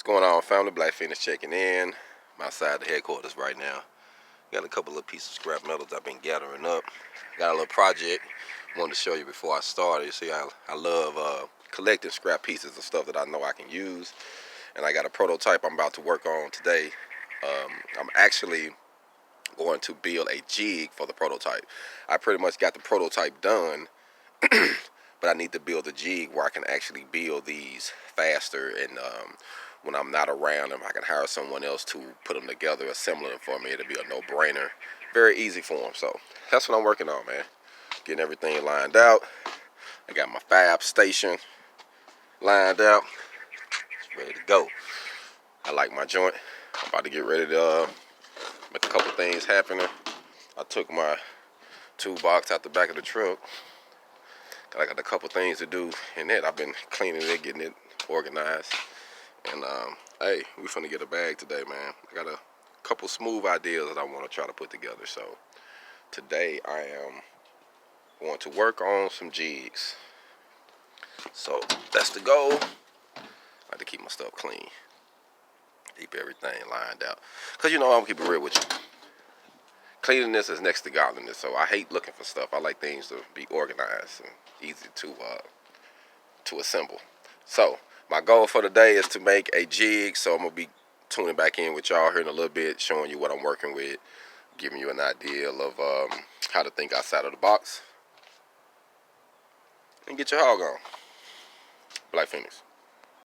Going on, family? Black Phoenix checking in. I'm outside the headquarters right now. Got a couple of pieces of scrap metals I've been gathering up. Got a little project I wanted to show you before I started. You see, I love collecting scrap pieces of stuff that I know I can use. And I got a prototype I'm about to work on today. I'm actually going to build a jig for the prototype. I pretty much got the prototype done, but I need to build a jig where I can actually build these faster, and when I'm not around, if I can hire someone else to put them together, assemble them for me, it'll be a no-brainer. Very easy for them. So that's what I'm working on, man. Getting everything lined out. I got my fab station lined out. It's ready to go. I like my joint. I'm about to get ready to make a couple things happen. I took my toolbox out the back of the truck. I got a couple things to do in it. I've been cleaning it, getting it organized. And hey, we finna get a bag today, man. I got a couple smooth ideas that I want to try to put together. So today I am going to work on some jigs. So that's the goal. I like to keep my stuff clean. Keep everything lined out. Cause you know, I'm gonna keep it real with you. Cleanliness is next to godliness, so I hate looking for stuff. I like things to be organized and easy to assemble. So my goal for today is to make a jig. So I'm gonna be tuning back in with y'all here in a little bit, showing you what I'm working with, giving you an idea of how to think outside of the box, and get your hog on. Black Phoenix.